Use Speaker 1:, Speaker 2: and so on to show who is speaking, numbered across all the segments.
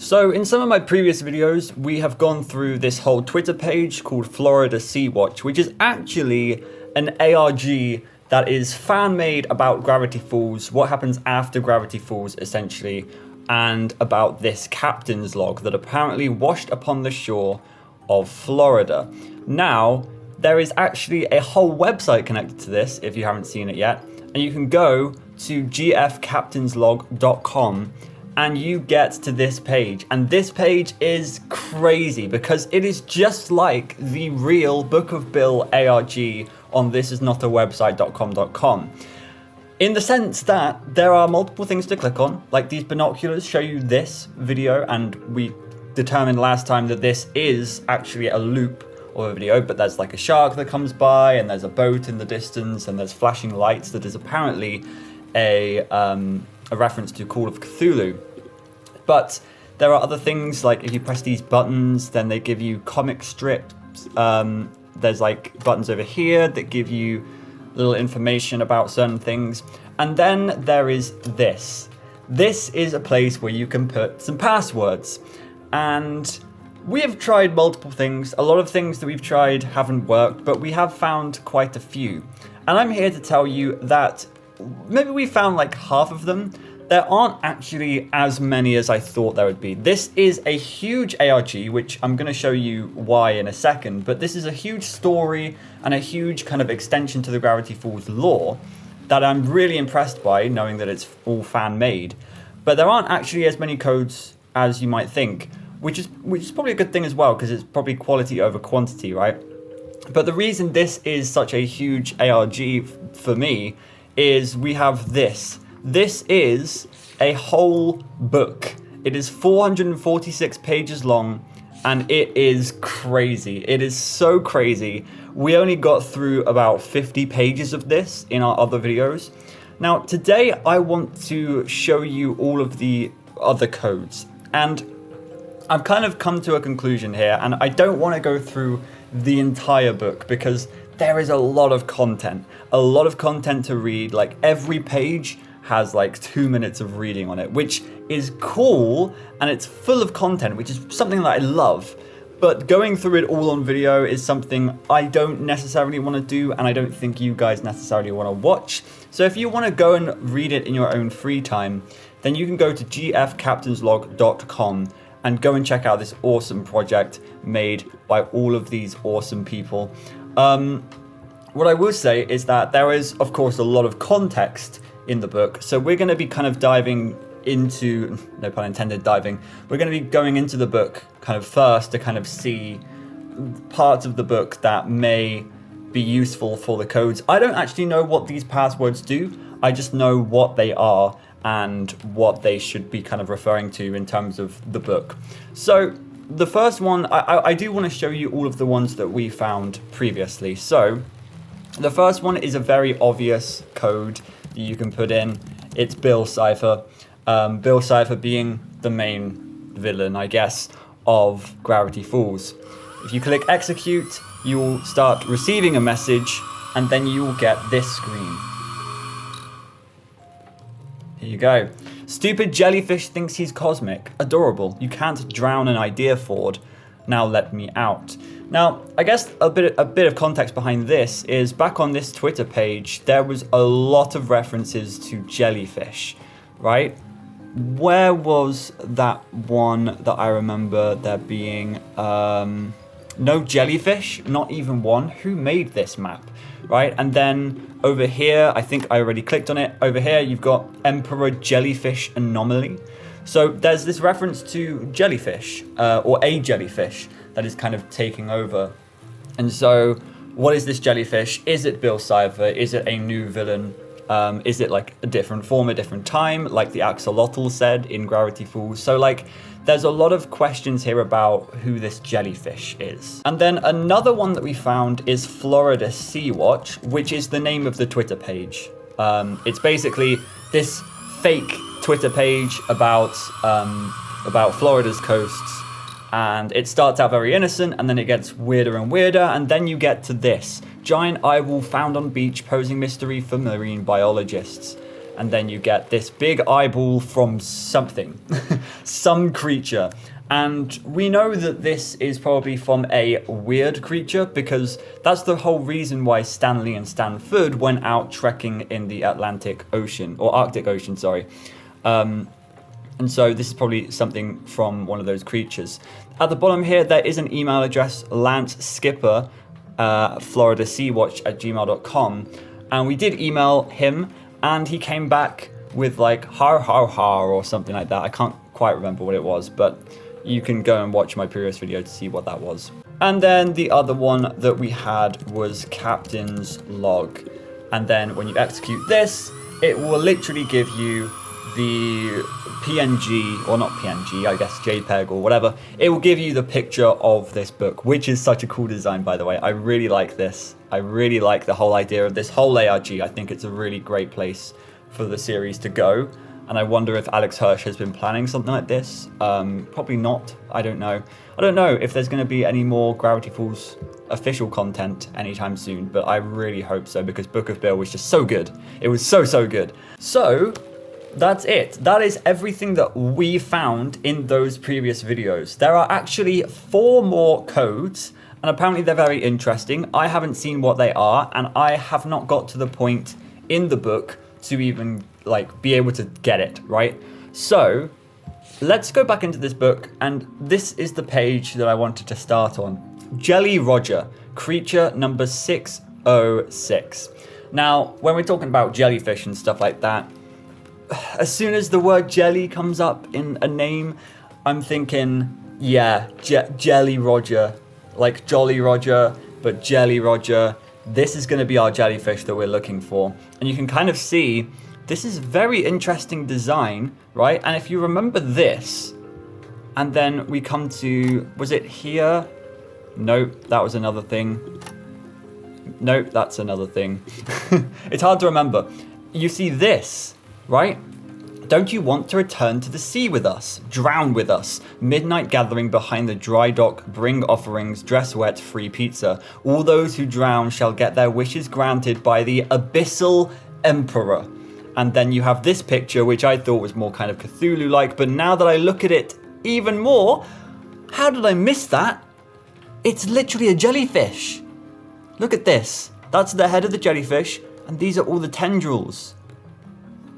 Speaker 1: So in some of my previous videos, we have gone through this whole Twitter page called Florida Sea Watch, which is actually an ARG that is fan-made about Gravity Falls, what happens after Gravity Falls, essentially, and about this captain's log that apparently washed upon the shore of Florida. Now, there is actually a whole website connected to this, if you haven't seen it yet, and you can go to gfcaptainslog.com and you get to this page. And this page is crazy because it is just like the real Book of Bill ARG on thisisnotawebsite.com. In the sense that there are multiple things to click on, like these binoculars show you this video, and we determined last time that this is actually a loop of a video, but there's like a shark that comes by, and there's a boat in the distance, and there's flashing lights that is apparently a reference to Call of Cthulhu. But there are other things, like if you press these buttons, then they give you comic strips. There's like buttons over here that give you little information about certain things. And then there is this. This is a place where you can put some passwords. And we have tried multiple things. A lot of things that we've tried haven't worked, but we have found quite a few. And I'm here to tell you that maybe we found like half of them. There aren't actually as many as I thought there would be. This is a huge ARG, which I'm going to show you why in a second, but this is a huge story and a huge kind of extension to the Gravity Falls lore that I'm really impressed by, knowing that it's all fan-made. But there aren't actually as many codes as you might think, which is probably a good thing as well, because it's probably quality over quantity, right? But the reason this is such a huge ARG for me is we have this. This is a whole book. It is 446 pages long, and it is crazy. It is so crazy. We only got through about 50 pages of this in our other videos. Now, today I want to show you all of the other codes, and I've kind of come to a conclusion here, and I don't want to go through the entire book because there is a lot of content to read. Like every page has like 2 minutes of reading on it, which is cool, and it's full of content, which is something that I love. But going through it all on video is something I don't necessarily want to do, and I don't think you guys necessarily want to watch. So if you want to go and read it in your own free time, then you can go to gfcaptainslog.com and go and check out this awesome project made by all of these awesome people. What I will say is that there is, of course, a lot of context in the book. So we're going to be kind of diving into, no pun intended, diving. We're going to be going into the book kind of first to kind of see parts of the book that may be useful for the codes. I don't actually know what these passwords do. I just know what they are and what they should be kind of referring to in terms of the book. So the first one, I do want to show you all of the ones that we found previously. So the first one is a very obvious code that you can put in. It's Bill Cipher. Bill Cipher being the main villain, I guess, of Gravity Falls. If you click execute, you will start receiving a message, and then you will get this screen. Here you go. Stupid jellyfish thinks he's cosmic. Adorable. You can't drown an idea, Ford. Now let me out. Now, I guess a bit of context behind this is back on this Twitter page, there was a lot of references to jellyfish, right? Where was that one that I remember there being? No jellyfish, not even one. Who made this map, right? And then over here, I think I already clicked on it. Over here, you've got Emperor Jellyfish Anomaly. So there's this reference to jellyfish, or a jellyfish that is kind of taking over. And so what is this jellyfish? Is it Bill Cipher? Is it a new villain? Is it like a different form, a different time, like the axolotl said in Gravity Falls? So like, there's a lot of questions here about who this jellyfish is. And then another one that we found is Florida Sea Watch, which is the name of the Twitter page. It's basically this fake Twitter page about Florida's coasts. And it starts out very innocent, and then it gets weirder and weirder, and then you get to this. Giant eyeball found on beach posing mystery for marine biologists. And then you get this big eyeball from something. some creature. And we know that this is probably from a weird creature, because that's the whole reason why Stanley and Stanford went out trekking in the Atlantic Ocean, or Arctic Ocean, sorry. And so this is probably something from one of those creatures. At the bottom here, there is an email address, Lance Skipper, floridaseawatch@gmail.com. And we did email him, and he came back with like har har har or something like that. I can't quite remember what it was, but you can go and watch my previous video to see what that was. And then the other one that we had was Captain's Log. And then when you execute this, it will literally give you the PNG, or not PNG, I guess JPEG or whatever. It will give you the picture of this book, which is such a cool design, by the way. I really like this. I really like the whole idea of this whole ARG. I think it's a really great place for the series to go. And I wonder if Alex Hirsch has been planning something like this. Probably not. I don't know. I don't know if there's going to be any more Gravity Falls official content anytime soon, but I really hope so, because Book of Bill was just so good. It was so, so good. So that's it. That is everything that we found in those previous videos. There are actually 4 more codes, and apparently they're very interesting. I haven't seen what they are, and I have not got to the point in the book to even like be able to get it, right? So let's go back into this book, and this is the page that I wanted to start on. Jelly Roger, creature number 606. Now, when we're talking about jellyfish and stuff like that, as soon as the word jelly comes up in a name, I'm thinking, yeah, Jelly Roger, like Jolly Roger, but Jelly Roger. This is going to be our jellyfish that we're looking for. And you can kind of see, this is very interesting design, right? And if you remember this, and then we come to, was it here? Nope, that was another thing. Nope, that's another thing. It's hard to remember. You see this, right? Don't you want to return to the sea with us? Drown with us. Midnight gathering behind the dry dock. Bring offerings. Dress wet. Free pizza. All those who drown shall get their wishes granted by the Abyssal Emperor. And then you have this picture, which I thought was more kind of Cthulhu-like, but now that I look at it even more, how did I miss that? It's literally a jellyfish. Look at this. That's the head of the jellyfish, and these are all the tendrils.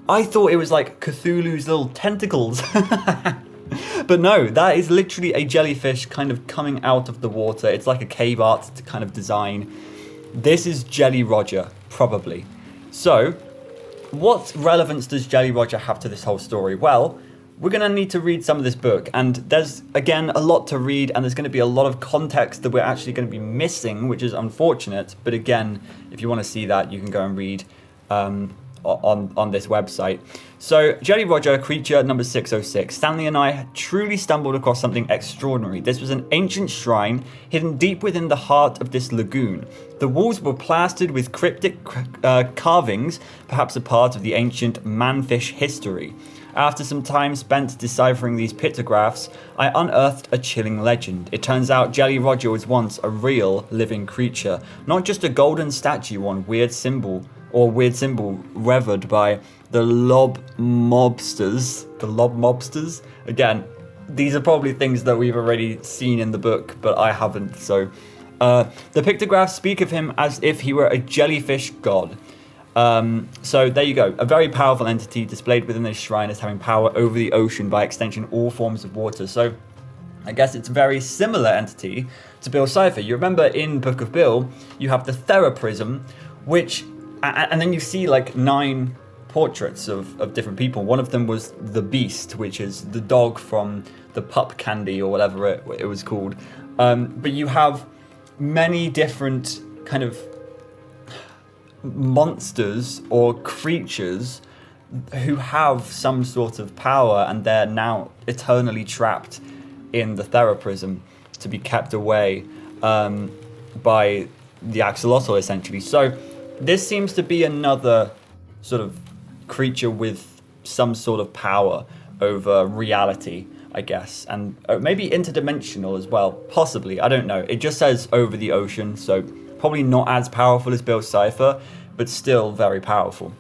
Speaker 1: I thought it was like Cthulhu's little tentacles. But no, that is literally a jellyfish kind of coming out of the water. It's like a cave art kind of design. This is Jelly Roger, probably. So, what relevance does Jelly Roger have to this whole story? Well, we're going to need to read some of this book. And there's, again, a lot to read. And there's going to be a lot of context that we're actually going to be missing, which is unfortunate. But again, if you want to see that, you can go and read on this website. So, Jelly Roger, creature number 606. Stanley and I truly stumbled across something extraordinary. This was an ancient shrine hidden deep within the heart of this lagoon. The walls were plastered with cryptic carvings, perhaps a part of the ancient manfish history. After some time spent deciphering these pictographs, I unearthed a chilling legend. It turns out Jelly Roger was once a real living creature, not just a golden statue on weird symbol revered by the lob mobsters. The lob mobsters? Again, these are probably things that we've already seen in the book, but I haven't. So, the pictographs speak of him as if he were a jellyfish god. So there you go. A very powerful entity displayed within this shrine as having power over the ocean, by extension all forms of water. So I guess it's a very similar entity to Bill Cipher. You remember in Book of Bill, you have the Theraprism, which, and then you see like 9 portraits of different people. One of them was the Beast, which is the dog from the Pup Candy or whatever it was called. But you have many different kind of monsters or creatures who have some sort of power, and they're now eternally trapped in the Theraprism to be kept away by the axolotl, essentially. So this seems to be another sort of creature with some sort of power over reality, I guess, and maybe interdimensional as well, possibly. I don't know. It just says over the ocean, so probably not as powerful as Bill Cipher, but still very powerful.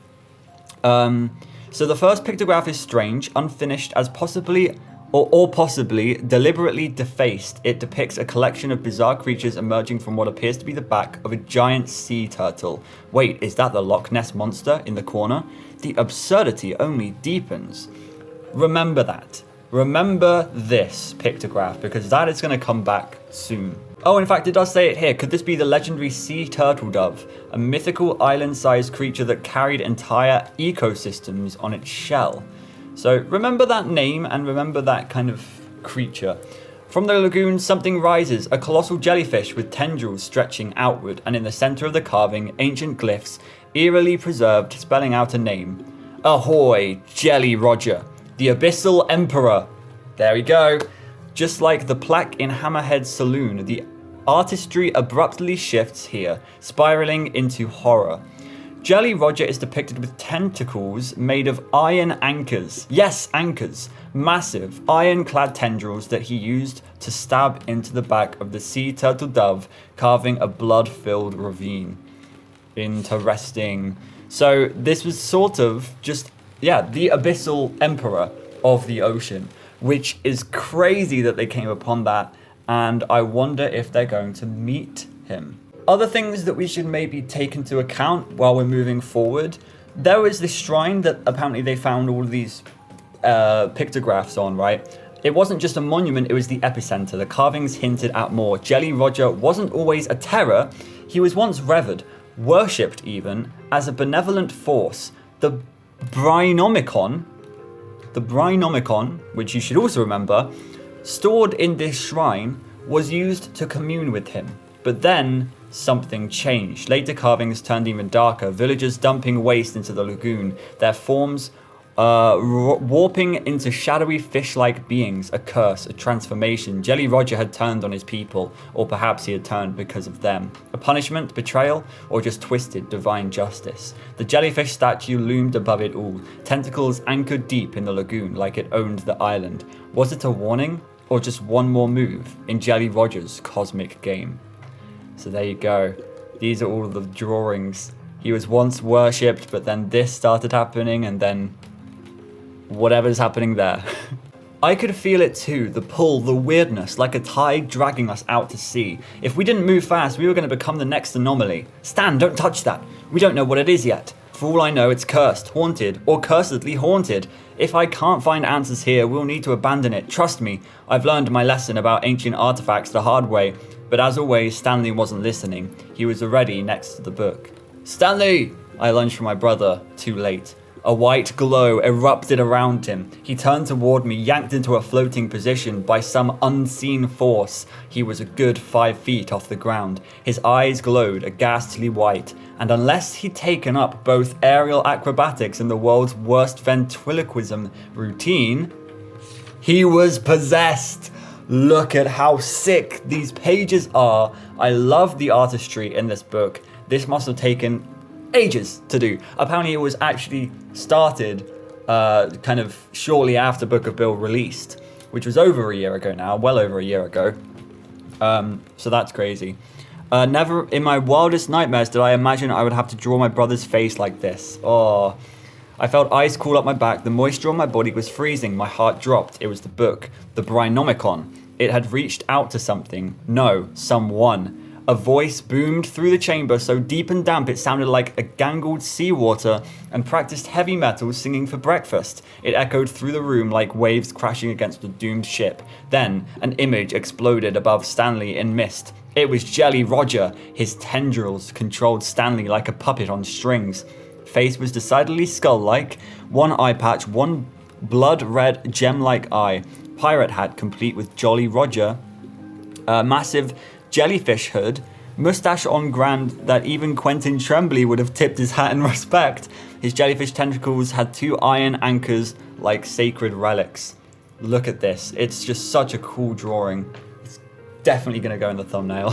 Speaker 1: So the first pictograph is strange, unfinished, as possibly Or possibly deliberately defaced, it depicts a collection of bizarre creatures emerging from what appears to be the back of a giant sea turtle. Wait, is that the Loch Ness monster in the corner? The absurdity only deepens. Remember that. Remember this pictograph, because that is going to come back soon. Oh, in fact, it does say it here. Could this be the legendary sea turtle dove? A mythical island-sized creature that carried entire ecosystems on its shell. So remember that name and remember that kind of creature. From the lagoon, something rises, a colossal jellyfish with tendrils stretching outward, and in the center of the carving, ancient glyphs, eerily preserved, spelling out a name. Ahoy, Jelly Roger, the Abyssal Emperor. There we go. Just like the plaque in Hammerhead Saloon, the artistry abruptly shifts here, spiraling into horror. Jelly Roger is depicted with tentacles made of iron anchors. Yes, anchors. Massive, iron-clad tendrils that he used to stab into the back of the sea turtle dove, carving a blood-filled ravine. Interesting. So this was sort of just, yeah, the Abyssal Emperor of the ocean, which is crazy that they came upon that, and I wonder if they're going to meet him. Other things that we should maybe take into account while we're moving forward. There was this shrine that apparently they found all of these pictographs on, right? It wasn't just a monument, it was the epicenter. The carvings hinted at more. Jelly Roger wasn't always a terror. He was once revered, worshipped even, as a benevolent force. The Brainomicon, which you should also remember, stored in this shrine, was used to commune with him. But then something changed. Later carvings turned even darker, villagers dumping waste into the lagoon, their forms warping into shadowy fish-like beings, a curse, a transformation. Jelly Roger had turned on his people, or perhaps he had turned because of them. A punishment, betrayal, or just twisted divine justice. The jellyfish statue loomed above it all, tentacles anchored deep in the lagoon like it owned the island. Was it a warning, or just one more move in Jelly Roger's cosmic game? So there you go. These are all the drawings. He was once worshipped, but then this started happening, and then whatever's happening there. I could feel it too, the pull, the weirdness, like a tide dragging us out to sea. If we didn't move fast, we were going to become the next anomaly. Stan, don't touch that. We don't know what it is yet. For all I know, it's cursed, haunted, or cursedly haunted. If I can't find answers here, we'll need to abandon it. Trust me, I've learned my lesson about ancient artifacts the hard way. But as always, Stanley wasn't listening. He was already next to the book. Stanley! I lunged for my brother, too late. A white glow erupted around him. He turned toward me, yanked into a floating position by some unseen force. He was a good 5 feet off the ground. His eyes glowed a ghastly white, and unless he'd taken up both aerial acrobatics and the world's worst ventriloquism routine, he was possessed. Look at how sick these pages are. I love the artistry in this book. This must have taken ages to do. Apparently it was actually started kind of shortly after Book of Bill released, which was over a year ago now, well over a year ago. So that's crazy. Never in my wildest nightmares did I imagine I would have to draw my brother's face like this. Oh, I felt ice cool up my back. The moisture on my body was freezing. My heart dropped. It was the book, the Brainomicon. It had reached out to something. No, someone. A voice boomed through the chamber so deep and damp it sounded like a gangled seawater and practiced heavy metal singing for breakfast. It echoed through the room like waves crashing against a doomed ship. Then, an image exploded above Stanley in mist. It was Jelly Roger. His tendrils controlled Stanley like a puppet on strings. Face was decidedly skull-like, one eye patch, one blood-red gem-like eye, pirate hat complete with Jolly Roger, a massive jellyfish hood, mustache on grand that even Quentin Tremblay would have tipped his hat in respect. His jellyfish tentacles had 2 iron anchors like sacred relics. Look at this. It's just such a cool drawing. It's definitely going to go in the thumbnail.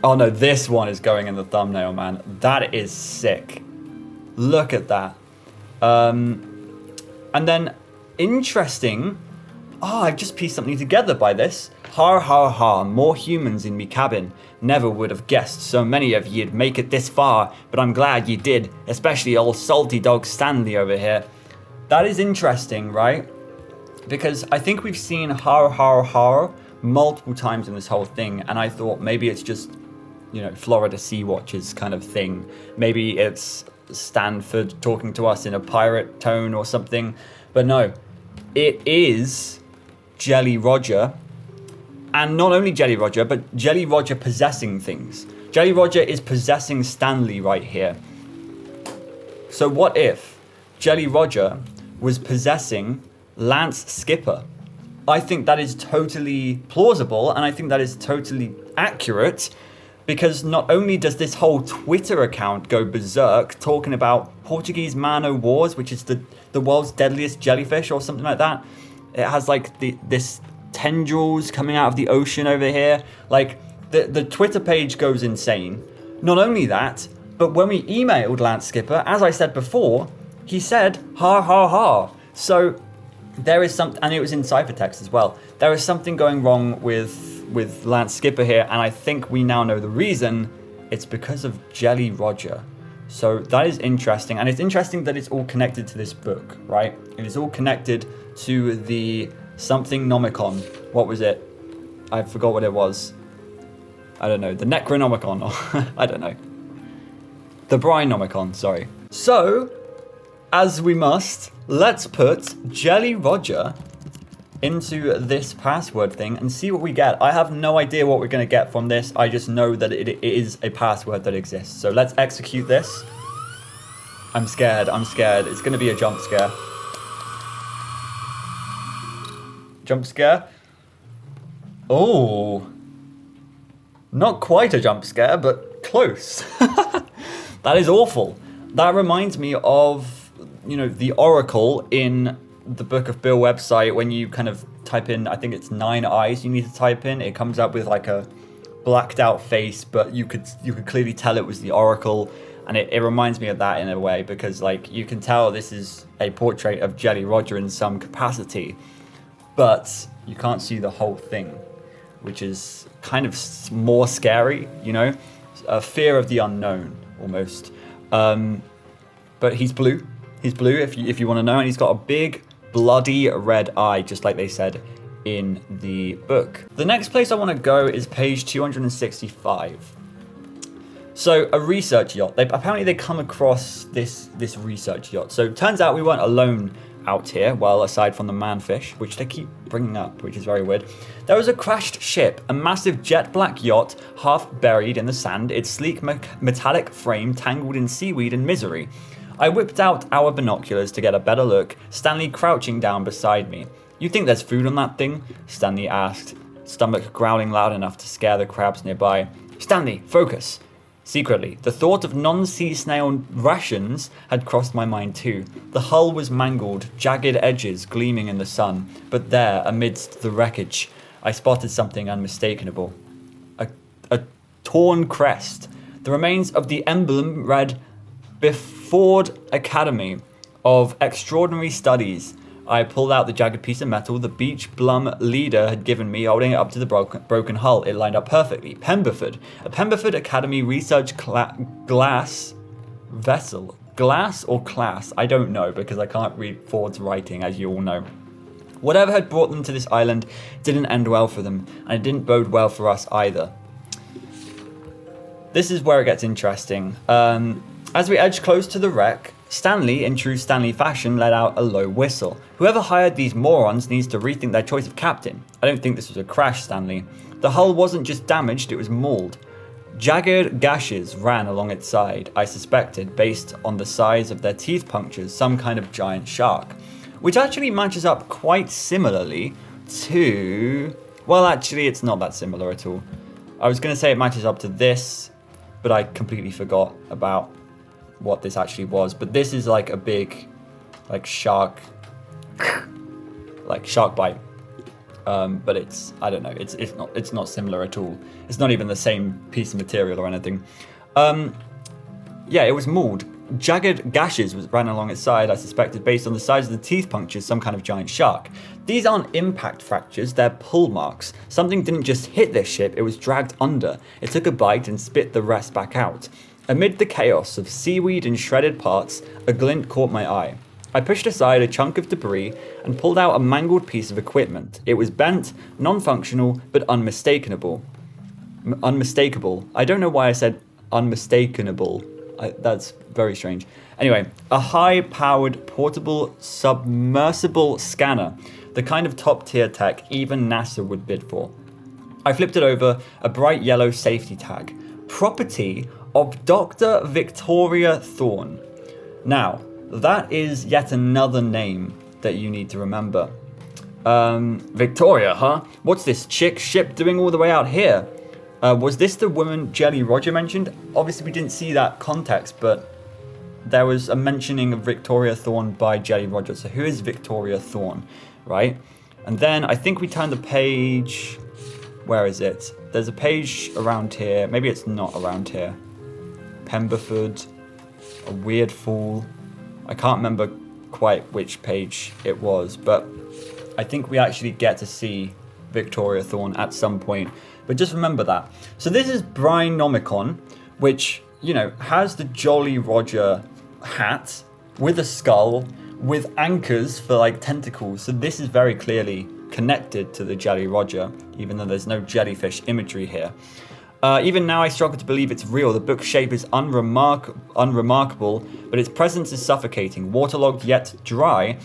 Speaker 1: Oh no, this one is going in the thumbnail, man. That is sick. Look at that. And then, interesting. Oh, I've just pieced something together by this. Har har har, more humans in me cabin. Never would have guessed so many of ye'd make it this far, but I'm glad ye did, especially old salty dog Stanley over here. That is interesting, right? Because I think we've seen har multiple times in this whole thing, and I thought maybe it's just, you know, Florida Sea Watchers kind of thing. Maybe it's Stanford talking to us in a pirate tone or something. But no, it is Jelly Roger. And not only Jelly Roger, but Jelly Roger possessing things. Jelly Roger is possessing Stanley right here. So what if Jelly Roger was possessing Lance Skipper? I think that is totally plausible, and I think that is totally accurate, because not only does this whole Twitter account go berserk talking about Portuguese Man O' Wars, which is the world's deadliest jellyfish or something like that. It has like this tendrils coming out of the ocean over here. Like the Twitter page goes insane. Not only that, but when we emailed Lance Skipper, as I said before, he said ha. So there is something, and it was in ciphertext as well. There is something going wrong with Lance Skipper here, and I think we now know the reason. It's because of Jelly Roger. So that is interesting, and it's interesting that it's all connected to this book, right? It is all connected to the something Nomicon. What was it? I forgot what it was. I don't know. The Necronomicon, or I don't know. The Brinomicon, sorry. So, as we must, let's put Jelly Roger into this password thing and see what we get. I have no idea what we're going to get from this. I just know that it is a password that exists. So let's execute this. I'm scared. It's going to be a jump scare. Jump scare. Oh. Not quite a jump scare, but close. That is awful. That reminds me of, you know, the Oracle in the Book of Bill website. When you kind of type in, I think it's 9 eyes you need to type in, it comes up with like a blacked out face, but you could clearly tell it was the Oracle. And it reminds me of that in a way, because like you can tell this is a portrait of Jelly Roger in some capacity, but you can't see the whole thing, which is kind of more scary, you know, a fear of the unknown almost. But he's blue. He's blue, if you want to know, and he's got a big bloody red eye, just like they said in the book. The next place I want to go is page 265. So a research yacht. Apparently they come across this research yacht. So it turns out we weren't alone out here, well, aside from the manfish, which they keep bringing up, which is very weird. There was a crashed ship, a massive jet black yacht, half buried in the sand, its sleek metallic frame tangled in seaweed and misery. I whipped out our binoculars to get a better look, Stanley crouching down beside me. "You think there's food on that thing?" Stanley asked, stomach growling loud enough to scare the crabs nearby. "Stanley, focus." Secretly, the thought of non-sea snail rations had crossed my mind too. The hull was mangled, jagged edges gleaming in the sun, but there, amidst the wreckage, I spotted something unmistakable. A torn crest. The remains of the emblem read, "Beford Academy of Extraordinary Studies." I pulled out the jagged piece of metal the beach blum leader had given me, holding it up to the broken hull. It lined up perfectly. Pemberford. A Pemberford Academy research glass vessel. Glass or class? I don't know, because I can't read Ford's writing, as you all know. Whatever had brought them to this island didn't end well for them, and it didn't bode well for us either. This is where it gets interesting. As we edged close to the wreck, Stanley, in true Stanley fashion, let out a low whistle. "Whoever hired these morons needs to rethink their choice of captain. I don't think this was a crash, Stanley. The hull wasn't just damaged, it was mauled. Jagged gashes ran along its side, I suspected, based on the size of their teeth punctures, some kind of giant shark." Which actually matches up quite similarly to... Well, actually, it's not that similar at all. I was going to say it matches up to this, but I completely forgot about what this actually was. But this is like a big, like shark bite. But it's, I don't know, it's not similar at all. It's not even the same piece of material or anything. Yeah, it was mauled. Jagged gashes ran along its side, I suspected, based on the size of the teeth punctures, some kind of giant shark. These aren't impact fractures, they're pull marks. Something didn't just hit this ship, it was dragged under. It took a bite and spit the rest back out. Amid the chaos of seaweed and shredded parts, a glint caught my eye. I pushed aside a chunk of debris and pulled out a mangled piece of equipment. It was bent, non-functional, but unmistakable. Unmistakable. I don't know why I said unmistakable. That's very strange. Anyway, a high-powered portable submersible scanner, the kind of top-tier tech even NASA would bid for. I flipped it over, a bright yellow safety tag. Property of Dr. Victoria Thorne. Now, that is yet another name that you need to remember. Victoria, huh? What's this chick ship doing all the way out here? Was this the woman Jelly Roger mentioned? Obviously, we didn't see that context, but there was a mentioning of Victoria Thorne by Jelly Roger. So who is Victoria Thorne, right? And then I think we turn the page... Where is it? There's a page around here. Maybe it's not around here. Pemberford. A weird fool. I can't remember quite which page it was, but I think we actually get to see Victoria Thorne at some point. But just remember that. So this is Brinomicon, which, you know, has the Jolly Roger hat with a skull, with anchors for like tentacles. So this is very clearly connected to the Jelly Roger, even though there's no jellyfish imagery here. Even now I struggle to believe it's real. The book's shape is unremarkable, but its presence is suffocating. Waterlogged yet dry,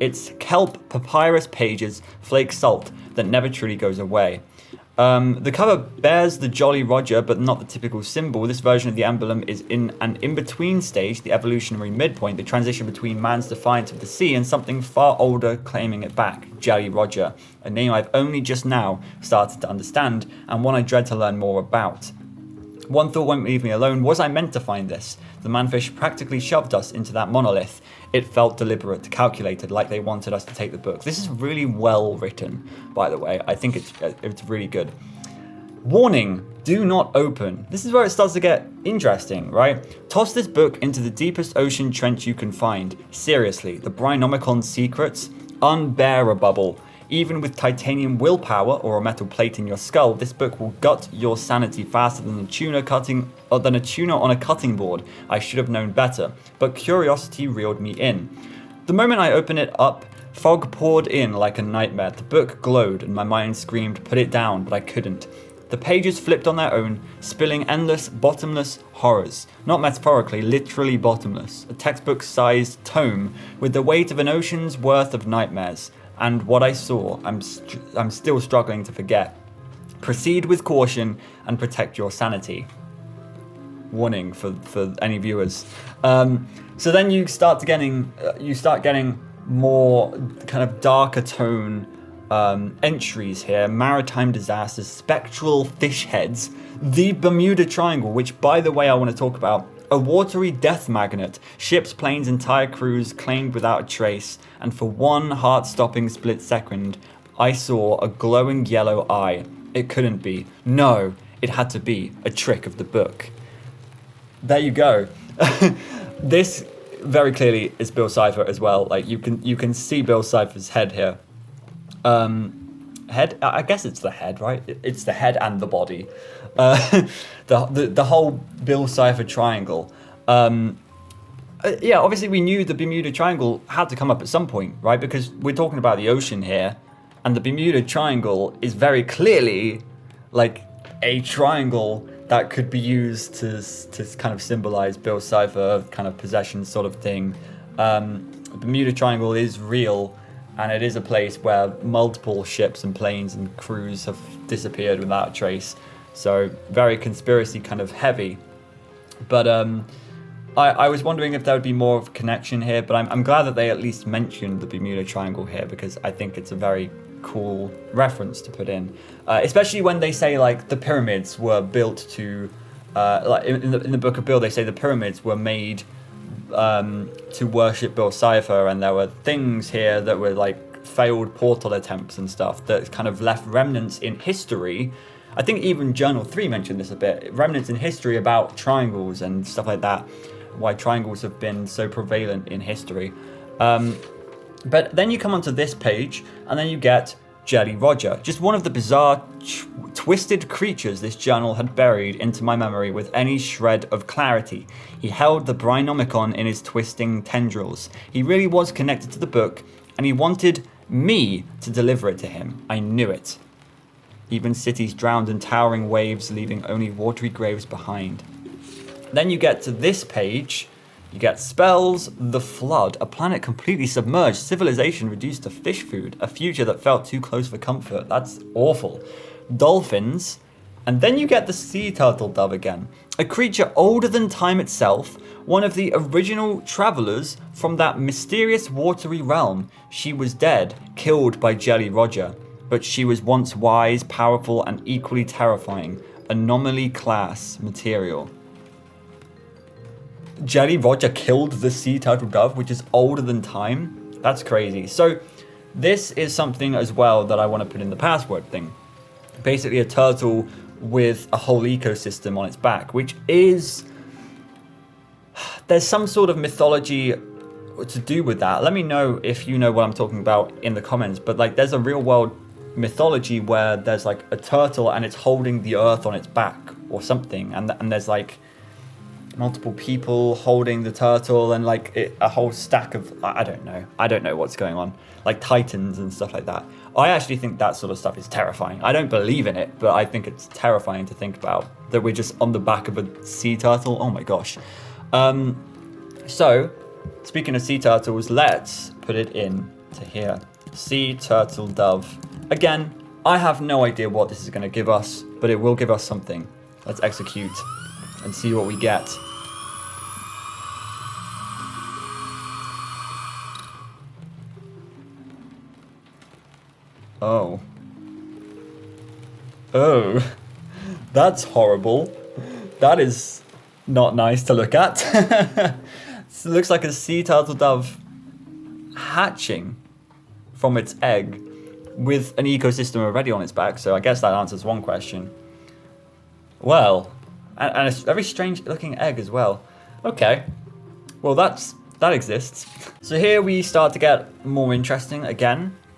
Speaker 1: its kelp papyrus pages flake salt that never truly goes away. The cover bears the Jolly Roger, but not the typical symbol. This version of the emblem is in an in-between stage, the evolutionary midpoint, the transition between man's defiance of the sea and something far older claiming it back, Jelly Roger, a name I've only just now started to understand, and one I dread to learn more about. One thought won't leave me alone. Was I meant to find this? The manfish practically shoved us into that monolith. It felt deliberate, calculated, like they wanted us to take the book. This is really well written, by the way. I think it's really good. Warning, do not open. This is where it starts to get interesting, right? Toss this book into the deepest ocean trench you can find. Seriously, the Brinomicon secrets? Unbearable. Even with titanium willpower or a metal plate in your skull, this book will gut your sanity faster than a tuna on a cutting board. I should have known better, but curiosity reeled me in. The moment I opened it up, fog poured in like a nightmare. The book glowed and my mind screamed, put it down, but I couldn't. The pages flipped on their own, spilling endless, bottomless horrors. Not metaphorically, literally bottomless. A textbook-sized tome with the weight of an ocean's worth of nightmares. And what I saw, I'm still struggling to forget. Proceed with caution and protect your sanity. Warning for any viewers. So then you start getting more kind of darker tone entries here. Maritime disasters, spectral fish heads, the Bermuda Triangle, which by the way I want to talk about. A watery death magnet, ships, planes, entire crews claimed without a trace, and for one heart-stopping split second, I saw a glowing yellow eye. It couldn't be. No, it had to be a trick of the book. There you go. This very clearly is Bill Cipher as well. Like you can see Bill Cipher's head here. Head? I guess it's the head, right? It's the head and the body. The whole Bill Cipher triangle. Yeah, obviously we knew the Bermuda Triangle had to come up at some point, right? Because we're talking about the ocean here, and the Bermuda Triangle is very clearly like a triangle that could be used to kind of symbolize Bill Cipher kind of possession sort of thing. The Bermuda Triangle is real. And it is a place where multiple ships and planes and crews have disappeared without a trace. So very conspiracy kind of heavy. But I was wondering if there would be more of a connection here. But I'm glad that they at least mentioned the Bermuda Triangle here, because I think it's a very cool reference to put in. Especially when they say like the pyramids were built to, like in the Book of Bill, they say the pyramids were made to worship Bill Cipher, and there were things here that were like failed portal attempts and stuff that kind of left remnants in history. I think even Journal 3 mentioned this a bit, remnants in history about triangles and stuff like that, why triangles have been so prevalent in history. But then you come onto this page and then you get Jelly Roger, just one of the bizarre twisted creatures this journal had buried into my memory with any shred of clarity. He held the Brinomicon in his twisting tendrils. He really was connected to the book, and he wanted me to deliver it to him. I knew it. Even cities drowned in towering waves, leaving only watery graves behind. Then you get to this page. You get spells, the flood, a planet completely submerged, civilization reduced to fish food, a future that felt too close for comfort. That's awful. Dolphins, and then you get the sea turtle dove again. A creature older than time itself, one of the original travelers from that mysterious watery realm. She was dead, killed by Jelly Roger, but she was once wise, powerful, and equally terrifying. Anomaly class material. Jelly Roger killed the sea turtle dove, which is older than time. That's crazy. So this is something as well that I want to put in the password thing. Basically a turtle with a whole ecosystem on its back, which is... There's some sort of mythology to do with that. Let me know if you know what I'm talking about in the comments. But like, there's a real world mythology where there's like a turtle and it's holding the earth on its back or something. And there's like multiple people holding the turtle and like a whole stack of, I don't know what's going on, like titans and stuff like that. I actually think that sort of stuff is terrifying. I don't believe in it, but I think it's terrifying to think about that we're just on the back of a sea turtle. Oh my gosh. So speaking of sea turtles, let's put it in to here. Sea turtle dove. Again, I have no idea what this is going to give us, but it will give us something. Let's execute and see what we get. Oh, that's horrible. That is not nice to look at. It looks like a sea turtle dove hatching from its egg with an ecosystem already on its back. So I guess that answers one question. Well, and it's a very strange looking egg as well. Okay, well that exists. So here we start to get more interesting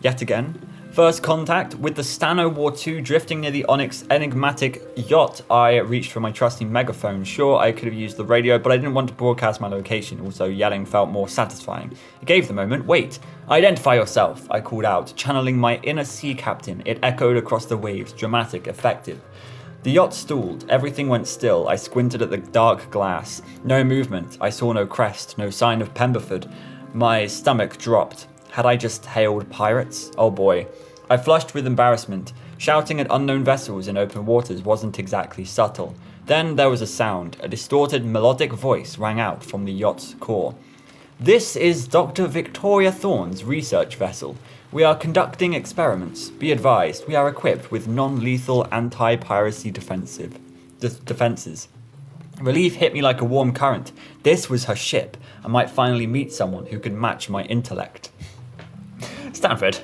Speaker 1: yet again. First contact with the Stano War II drifting near the Onyx enigmatic yacht. I reached for my trusty megaphone. Sure, I could have used the radio, but I didn't want to broadcast my location. Also, yelling felt more satisfying. It gave the moment. Wait, identify yourself, I called out, channeling my inner sea captain. It echoed across the waves, dramatic, effective. The yacht stalled. Everything went still. I squinted at the dark glass. No movement. I saw no crest, no sign of Pemberford. My stomach dropped. Had I just hailed pirates? Oh boy. I flushed with embarrassment. Shouting at unknown vessels in open waters wasn't exactly subtle. Then there was a sound. A distorted, melodic voice rang out from the yacht's core. This is Dr. Victoria Thorne's research vessel. We are conducting experiments. Be advised, we are equipped with non-lethal anti-piracy defenses. Relief hit me like a warm current. This was her ship. I might finally meet someone who could match my intellect. Stanford.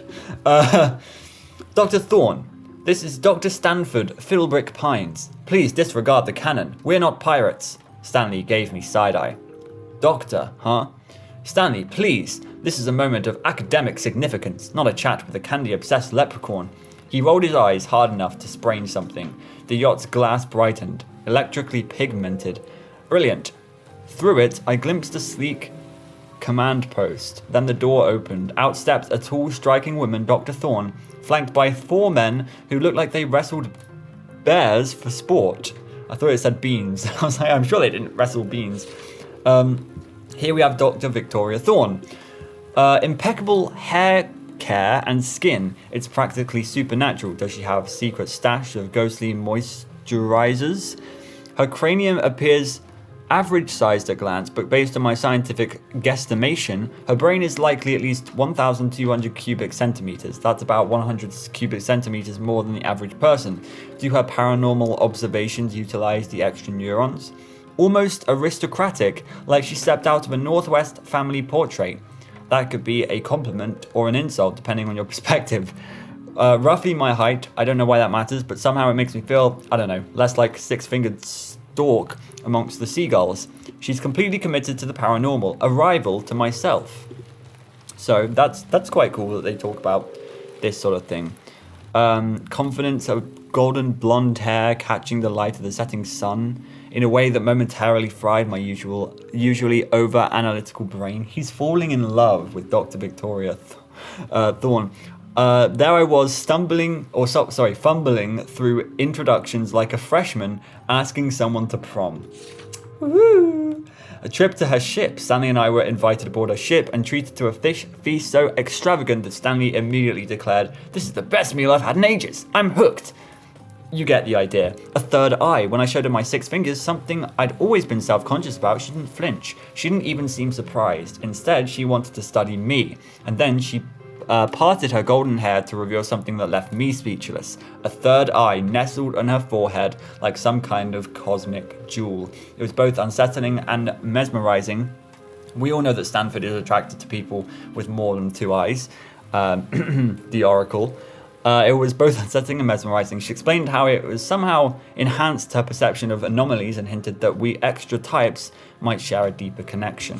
Speaker 1: Dr. Thorne, this is Dr. Stanford Philbrick Pines. Please disregard the cannon. We're not pirates. Stanley gave me side-eye. Doctor, huh? Stanley, please. This is a moment of academic significance, not a chat with a candy-obsessed leprechaun. He rolled his eyes hard enough to sprain something. The yacht's glass brightened, electrically pigmented. Brilliant. Through it, I glimpsed a sleek command post. Then the door opened. Out stepped a tall, striking woman, Dr. Thorne, flanked by 4 men who looked like they wrestled bears for sport. I thought it said beans. I was like, I'm sure they didn't wrestle beans. Here we have Dr. Victoria Thorne. Impeccable hair care and skin. It's practically supernatural. Does she have a secret stash of ghostly moisturizers? Her cranium appears average-sized at glance, but based on my scientific guesstimation, her brain is likely at least 1,200 cubic centimeters. That's about 100 cubic centimeters more than the average person. Do her paranormal observations utilize the extra neurons? Almost aristocratic, like she stepped out of a Northwest family portrait. That could be a compliment or an insult, depending on your perspective. Roughly my height, I don't know why that matters, but somehow it makes me feel, I don't know, less like six-fingered stork amongst the seagulls. She's completely committed to the paranormal, a rival to myself. So that's quite cool that they talk about this sort of thing. Confidence, her golden blonde hair catching the light of the setting sun in a way that momentarily fried my usually over-analytical brain. He's falling in love with Dr. Victoria Thorne. There I was fumbling through introductions like a freshman asking someone to prom. Woo! A trip to her ship. Stanley and I were invited aboard her ship and treated to a fish feast so extravagant that Stanley immediately declared, "This is the best meal I've had in ages. I'm hooked." You get the idea. A third eye. When I showed her my 6 fingers, something I'd always been self-conscious about, she didn't flinch. She didn't even seem surprised. Instead, she wanted to study me. And then she parted her golden hair to reveal something that left me speechless. A third eye nestled on her forehead like some kind of cosmic jewel. It was both unsettling and mesmerizing. We all know that Stanford is attracted to people with more than 2 eyes. The Oracle. It was both unsettling and mesmerizing. She explained how it was somehow enhanced her perception of anomalies and hinted that we extra types might share a deeper connection.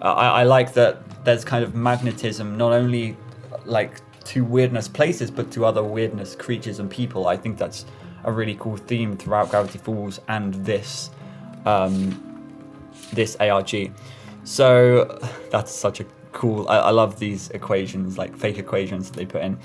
Speaker 1: I like that there's kind of magnetism, not only like to weirdness places, but to other weirdness creatures and people. I think that's a really cool theme throughout Gravity Falls and this ARG. So that's such a cool, I love these equations, like fake equations that they put in.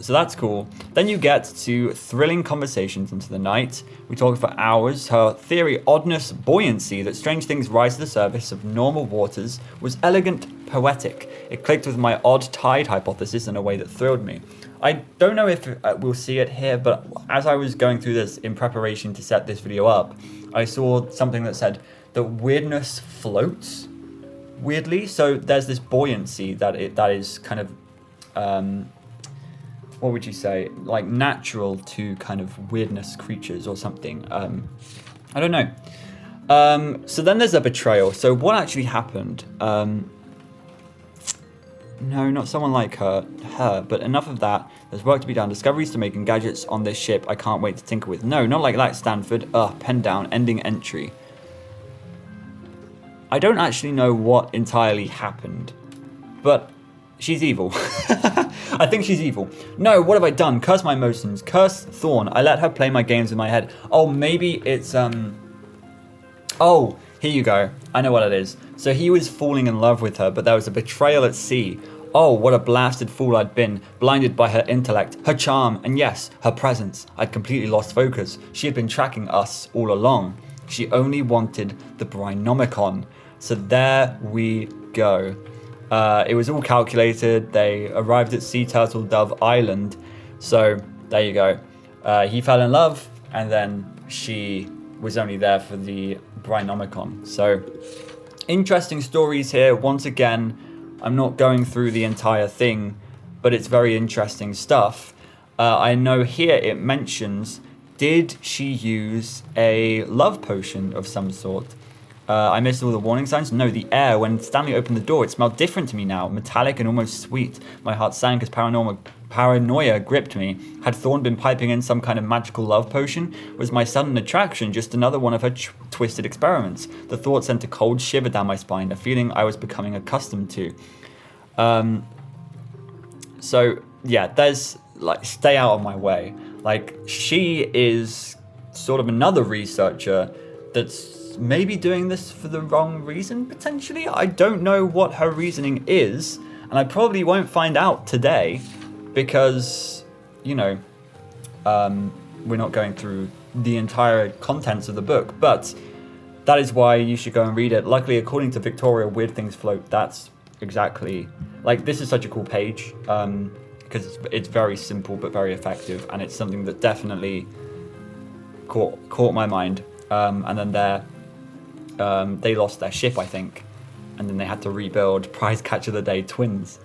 Speaker 1: So that's cool. Then you get to thrilling conversations into the night. We talked for hours. Her theory, oddness, buoyancy, that strange things rise to the surface of normal waters, was elegant, poetic. It clicked with my odd tide hypothesis in a way that thrilled me. I don't know if we'll see it here, but as I was going through this in preparation to set this video up, I saw something that said that weirdness floats weirdly. So there's this buoyancy that is kind of... what would you say, like natural to kind of weirdness creatures or something. I don't know. So then there's a betrayal. So what actually happened? No, not someone like her, but enough of that. There's work to be done. Discoveries to make and gadgets on this ship I can't wait to tinker with. No, not like that, Stanford. Pen down, ending entry. I don't actually know what entirely happened, but she's evil. I think she's evil. No, what have I done? Curse my emotions. Curse Thorne. I let her play my games in my head. Oh, maybe it's, Oh, here you go. I know what it is. So he was falling in love with her, but there was a betrayal at sea. Oh, what a blasted fool I'd been. Blinded by her intellect, her charm, and yes, her presence. I'd completely lost focus. She had been tracking us all along. She only wanted the Brinomicon. So there we go. It was all calculated. They arrived at Sea Turtle Dove Island. So there you go. He fell in love, and then she was only there for the Brinomicon. So interesting stories here. Once again, I'm not going through the entire thing, but it's very interesting stuff. I know here it mentions, did she use a love potion of some sort? I missed all the warning signs. No, the air. When Stanley opened the door, it smelled different to me now. Metallic and almost sweet. My heart sank as paranoia gripped me. Had Thorne been piping in some kind of magical love potion? Was my sudden attraction just another one of her twisted experiments? The thought sent a cold shiver down my spine, a feeling I was becoming accustomed to. So, yeah, there's, like, stay out of my way. Like, she is sort of another researcher that's maybe doing this for the wrong reason, potentially. I don't know what her reasoning is, and I probably won't find out today because, you know, we're not going through the entire contents of the book, but that is why you should go and read it. Luckily, according to Victoria, Weird Things Float, that's exactly, like, this is such a cool page, because it's very simple but very effective, and it's something that definitely caught my mind. And then they lost their ship, I think, and then they had to rebuild. Prize catch of the day, twins.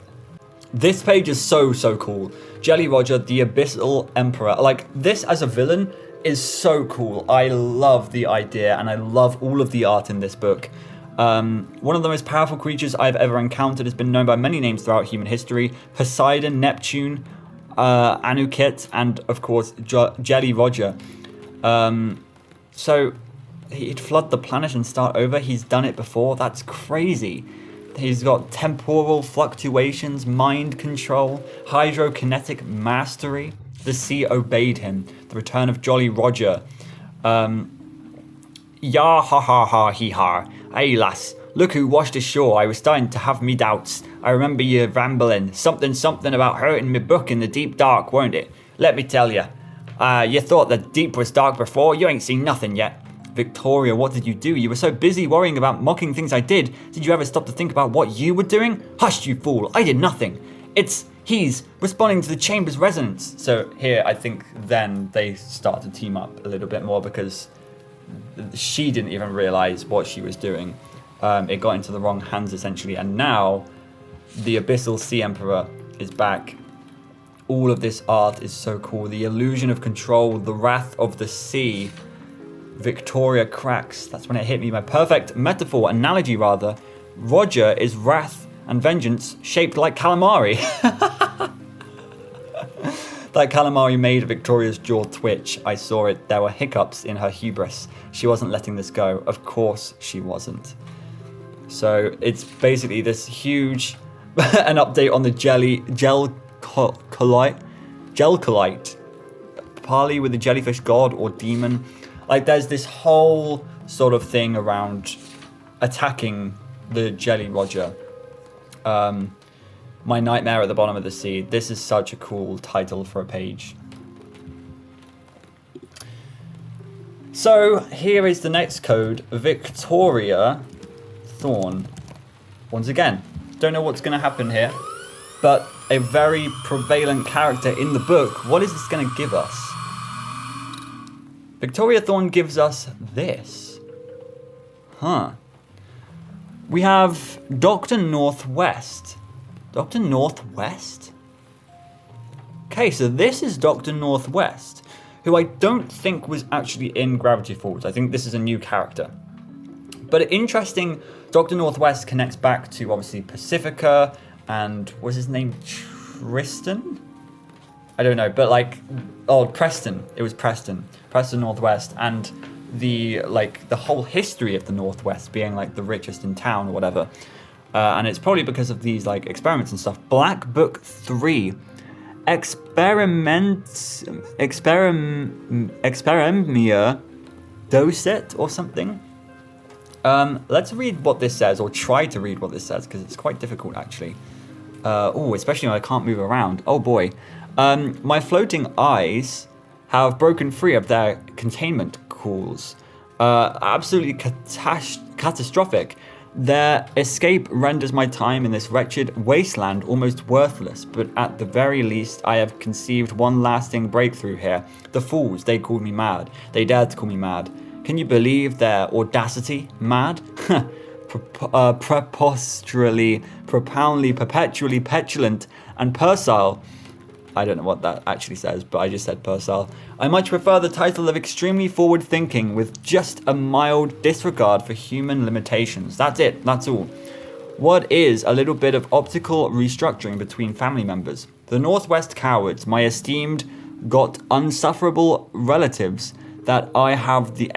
Speaker 1: This page is so cool. Jelly Roger, the Abyssal Emperor. Like, this as a villain is so cool. I love the idea, and I love all of the art in this book. One of the most powerful creatures I've ever encountered has been known by many names throughout human history. Poseidon, Neptune, Anukit, and of course Jelly Roger. So he'd flood the planet and start over. He's done it before. That's crazy. He's got temporal fluctuations, mind control, hydrokinetic mastery. The sea obeyed him. The return of Jolly Roger. Yah ha ha ha hee ha. Hey lass, look who washed ashore. I was starting to have me doubts. I remember you rambling. Something about hurting me book in the deep dark, weren't it? Let me tell you. You thought the deep was dark before. You ain't seen nothing yet. Victoria, what did you do? You were so busy worrying about mocking things I did. Did you ever stop to think about what you were doing? Hush, you fool. I did nothing. He's responding to the chamber's resonance. So here, I think then they start to team up a little bit more because she didn't even realize what she was doing. It got into the wrong hands, essentially. And now the Abyssal Sea Emperor is back. All of this art is so cool. The illusion of control, the wrath of the sea. Victoria cracks. That's when it hit me. My perfect metaphor, analogy rather. Roger is wrath and vengeance shaped like calamari. That calamari made Victoria's jaw twitch. I saw it. There were hiccups in her hubris. She wasn't letting this go. Of course she wasn't. So it's basically this huge an update on the Gelcolite. Parley with the jellyfish god or demon. Like, there's this whole sort of thing around attacking the Jelly Roger. My Nightmare at the Bottom of the Sea. This is such a cool title for a page. So, here is the next code. Victoria Thorne. Once again, don't know what's going to happen here, but a very prevalent character in the book. What is this going to give us? Victoria Thorne gives us this. We have Dr. Northwest. Dr. Northwest? Okay, so this is Dr. Northwest, who I don't think was actually in Gravity Falls. I think this is a new character. But interesting, Dr. Northwest connects back to, obviously, Pacifica and, what's his name, Tristan? I don't know, but Preston. It was Preston Northwest, and the whole history of the Northwest being like the richest in town or whatever. And it's probably because of these like experiments and stuff. Black Book 3. Experimia Docet or something. Let's read what this says, or try to read what this says, because it's quite difficult actually. Especially when I can't move around. Oh boy. My floating eyes have broken free of their containment calls. Absolutely catastrophic. Their escape renders my time in this wretched wasteland almost worthless, but at the very least I have conceived one lasting breakthrough here. The fools, they called me mad. They dared to call me mad. Can you believe their audacity? Mad? Preposterally, propoundly, perpetually petulant, and puerile. I don't know what that actually says, but I just said puerile. I much prefer the title of extremely forward-thinking with just a mild disregard for human limitations. That's it. That's all. What is a little bit of optical restructuring between family members? The Northwest cowards, my esteemed, got unsufferable relatives that I have the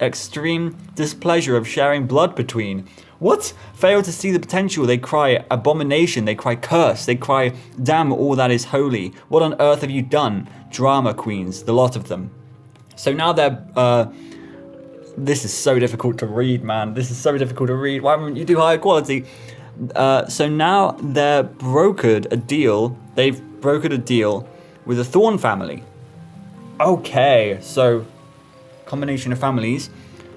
Speaker 1: extreme displeasure of sharing blood between. What? Fail to see the potential. They cry abomination. They cry curse. They cry damn all that is holy. What on earth have you done? Drama queens, the lot of them. So now they're... this is so difficult to read, man. This is so difficult to read. Why wouldn't you do higher quality? So now they've brokered a deal with the Thorne family. Okay, so combination of families.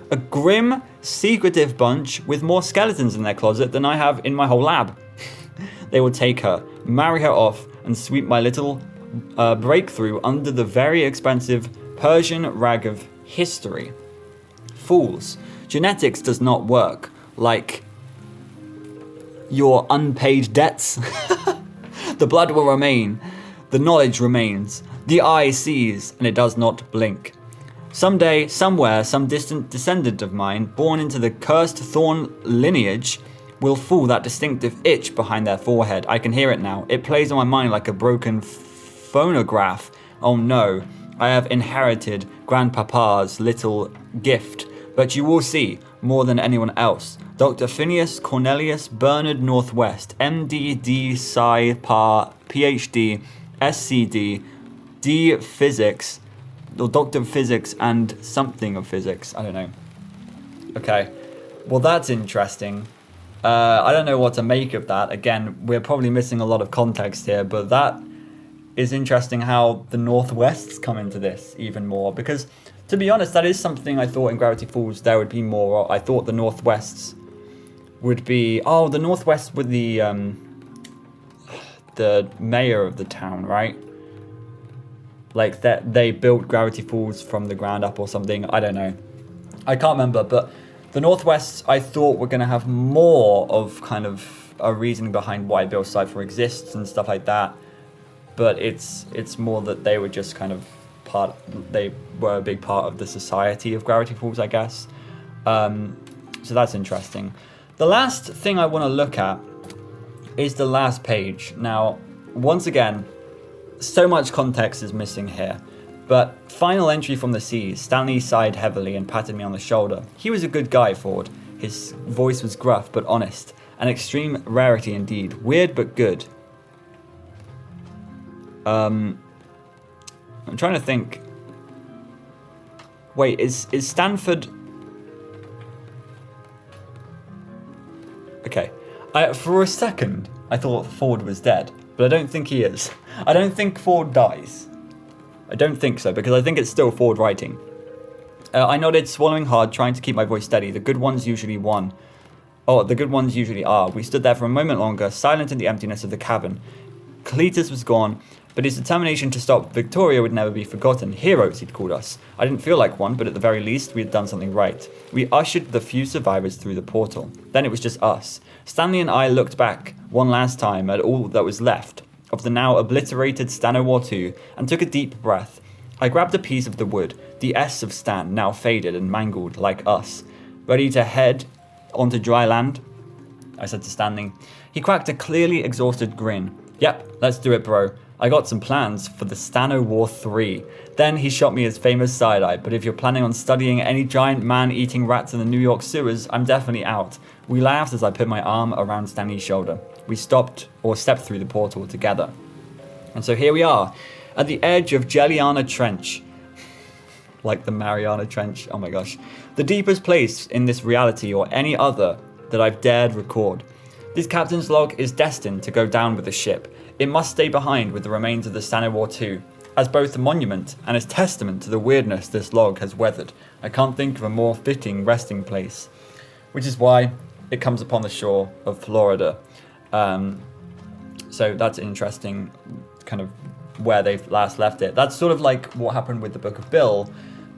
Speaker 1: A grim, secretive bunch with more skeletons in their closet than I have in my whole lab. They will take her, marry her off, and sweep my little breakthrough under the very expensive Persian rag of history. Fools. Genetics does not work like your unpaid debts. The blood will remain. The knowledge remains. The eye sees, and it does not blink. Someday, somewhere, some distant descendant of mine, born into the cursed Thorne lineage, will fool that distinctive itch behind their forehead. I can hear it now. It plays on my mind like a broken phonograph. Oh no, I have inherited Grandpapa's little gift. But you will see, more than anyone else, Dr. Phineas Cornelius Bernard Northwest, MD, D, Sci, Par, PhD, SCD, D, Physics, or Doctor of Physics and something of Physics. I don't know. Okay, well that's interesting. I don't know what to make of that. Again, we're probably missing a lot of context here, but that is interesting how the Northwests come into this even more. Because, to be honest, that is something I thought in Gravity Falls there would be more. I thought the Northwests would be... Oh, the Northwest with the mayor of the town, right? Like, that they built Gravity Falls from the ground up or something. I don't know. I can't remember, but... The Northwests, I thought, were going to have more of kind of a reasoning behind why Bill Cipher exists and stuff like that. But it's more that they were just kind of they were a big part of the society of Gravity Falls, I guess. So that's interesting. The last thing I want to look at is the last page. Now, once again, so much context is missing here. But final entry from the seas. Stanley sighed heavily and patted me on the shoulder. He was a good guy, Ford. His voice was gruff but honest. An extreme rarity indeed. Weird but good. I'm trying to think. Wait, is Stanford... Okay. For a second, I thought Ford was dead. But I don't think he is. I don't think Ford dies. I don't think so, because I think it's still Ford writing. I nodded, swallowing hard, trying to keep my voice steady. The good ones usually won. Oh, the good ones usually are. We stood there for a moment longer, silent in the emptiness of the cabin. Cletus was gone, but his determination to stop Victoria would never be forgotten. Heroes, he'd called us. I didn't feel like one, but at the very least, we had done something right. We ushered the few survivors through the portal. Then it was just us. Stanley and I looked back one last time at all that was left of the now obliterated Stanowar II, and took a deep breath. I grabbed a piece of the wood, the S of Stan, now faded and mangled like us. Ready to head onto dry land? I said to Stanley. He cracked a clearly exhausted grin. Yep, let's do it, bro. I got some plans for the Stanowar III. Then he shot me his famous side-eye, but if you're planning on studying any giant man-eating rats in the New York sewers, I'm definitely out. We laughed as I put my arm around Stanley's shoulder. We stepped through the portal together. And so here we are, at the edge of Jelliana Trench. Like the Mariana Trench, oh my gosh. The deepest place in this reality or any other that I've dared record. This captain's log is destined to go down with the ship. It must stay behind with the remains of the Stanowar II, as both a monument and as testament to the weirdness this log has weathered. I can't think of a more fitting resting place. Which is why it comes upon the shore of Florida. So that's interesting, kind of where they've last left it. That's sort of like what happened with the Book of Bill.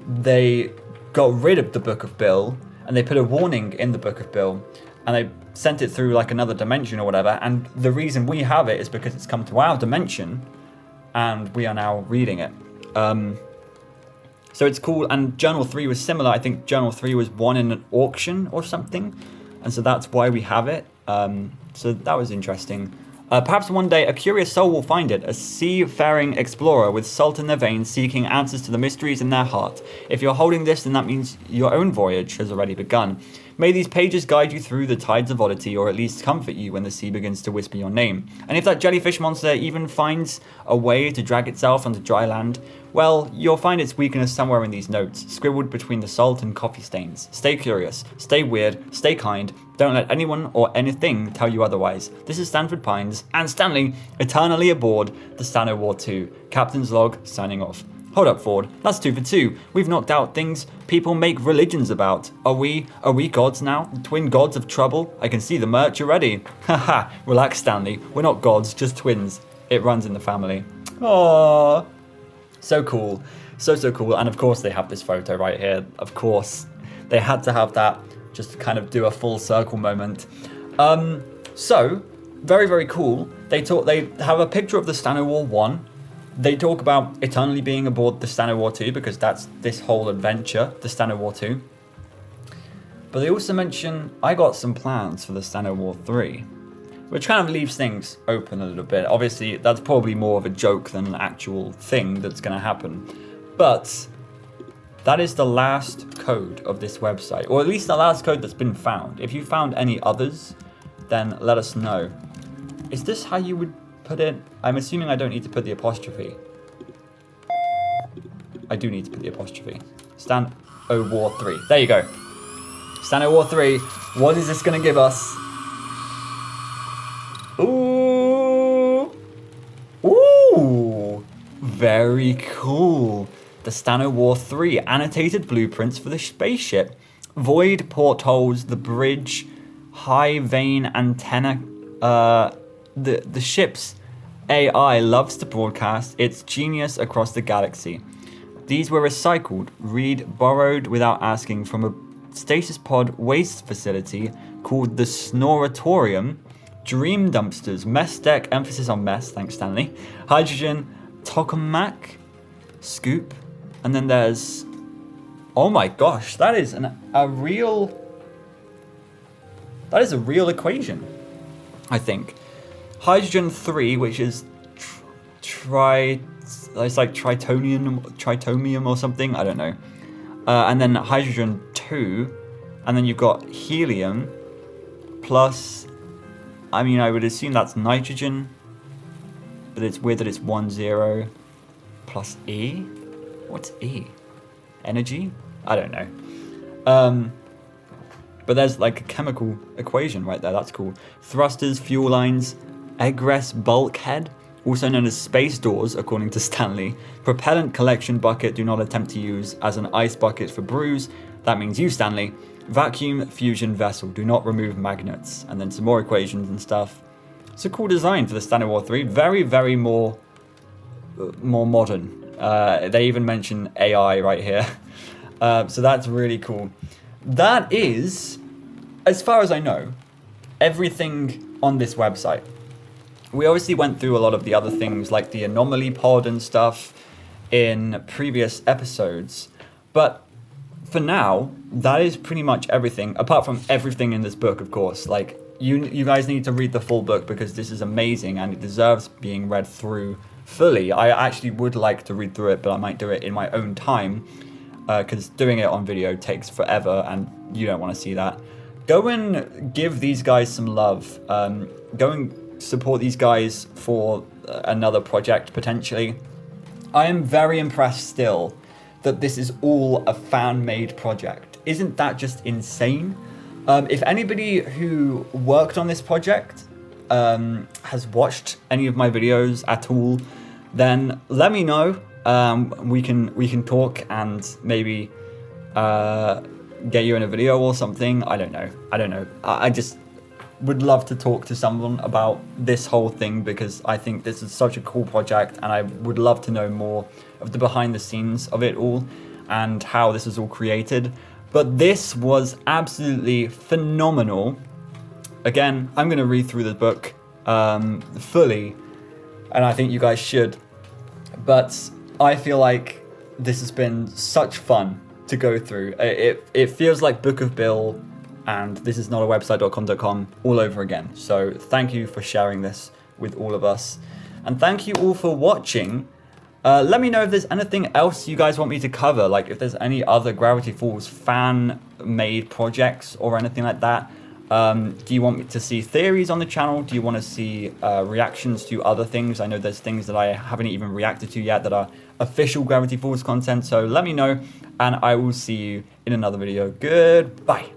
Speaker 1: They got rid of the Book of Bill, and they put a warning in the Book of Bill, and they sent it through like another dimension or whatever, and the reason we have it is because it's come to our dimension, and we are now reading it. So it's cool, and Journal 3 was similar. I think Journal 3 was won in an auction or something, and so that's why we have it. So that was interesting. Perhaps one day a curious soul will find it, a seafaring explorer with salt in their veins seeking answers to the mysteries in their heart. If you're holding this, then that means your own voyage has already begun. May these pages guide you through the tides of oddity, or at least comfort you when the sea begins to whisper your name. And if that jellyfish monster even finds a way to drag itself onto dry land, well, you'll find its weakness somewhere in these notes, scribbled between the salt and coffee stains. Stay curious, stay weird, stay kind, don't let anyone or anything tell you otherwise. This is Stanford Pines, and Stanley, eternally aboard the Stanowar II. Captain's log, signing off. Hold up, Ford. That's 2 for 2. We've knocked out things people make religions about. Are we gods now? Twin gods of trouble? I can see the merch already. Haha, relax, Stanley. We're not gods, just twins. It runs in the family. Aww. So cool. So cool. And of course they have this photo right here. Of course. They had to have that just to kind of do a full circle moment. So, very, very cool. They have a picture of the Stanowar 1. They talk about eternally being aboard the Stanowar II because that's this whole adventure, the Stanowar II. But they also mention, I got some plans for the Stanowar III, which kind of leaves things open a little bit. Obviously, that's probably more of a joke than an actual thing that's going to happen. But That is the last code of this website, or at least the last code that's been found. If you found any others, then let us know. Is this how you would put it? I'm assuming I don't need to put the apostrophe. I do need to put the apostrophe. Stan O War 3. There you go. Stan O War 3. What is this going to give us? Ooh. Ooh. Very cool. The Stan O War 3. Annotated blueprints for the spaceship. Void portholes, the bridge, high vane antenna. The ship's AI loves to broadcast its genius across the galaxy. These were recycled, borrowed without asking from a stasis pod waste facility called the Snoratorium, dream dumpsters, mess deck, emphasis on mess, thanks Stanley, hydrogen, tokamak, scoop, and then there's, oh my gosh, that is a real equation, I think. Hydrogen 3, which is it's like tritomium or something, I don't know. And then hydrogen 2, and then you've got helium plus, I mean, I would assume that's nitrogen, but it's weird that it's 1, 0 plus E. What's E? Energy? I don't know. But there's like a chemical equation right there. That's cool. Thrusters, fuel lines, egress bulkhead, also known as space doors, according to Stanley. Propellant collection bucket, do not attempt to use as an ice bucket for brews. That means you, Stanley. Vacuum fusion vessel, do not remove magnets. And then some more equations and stuff. It's a cool design for the Stan O War 3. Very, very more modern. They even mention AI right here. So that's really cool. That is, as far as I know, everything on this website. We obviously went through a lot of the other things like the anomaly pod and stuff in previous episodes. But for now, that is pretty much everything, apart from everything in this book, of course. Like, you guys need to read the full book because this is amazing and it deserves being read through fully. I actually would like to read through it, but I might do it in my own time because doing it on video takes forever and you don't want to see that. Go and give these guys some love. Go and support these guys for another project potentially. I am very impressed still that this is all a fan-made project. Isn't that just insane? If anybody who worked on this project has watched any of my videos at all, then let me know. We can talk and maybe get you in a video or something. I don't know. I just would love to talk to someone about this whole thing because I think this is such a cool project and I would love to know more of the behind the scenes of it all and how this is all created. But this was absolutely phenomenal. Again, I'm going to read through the book fully and I think you guys should. But I feel like this has been such fun to go through. It feels like Book of Bill and this is not a website.com all over again. So thank you for sharing this with all of us. And thank you all for watching. Let me know if there's anything else you guys want me to cover, like if there's any other Gravity Falls fan-made projects or anything like that. Do you want me to see theories on the channel? Do you want to see reactions to other things? I know there's things that I haven't even reacted to yet that are official Gravity Falls content. So let me know and I will see you in another video. Goodbye.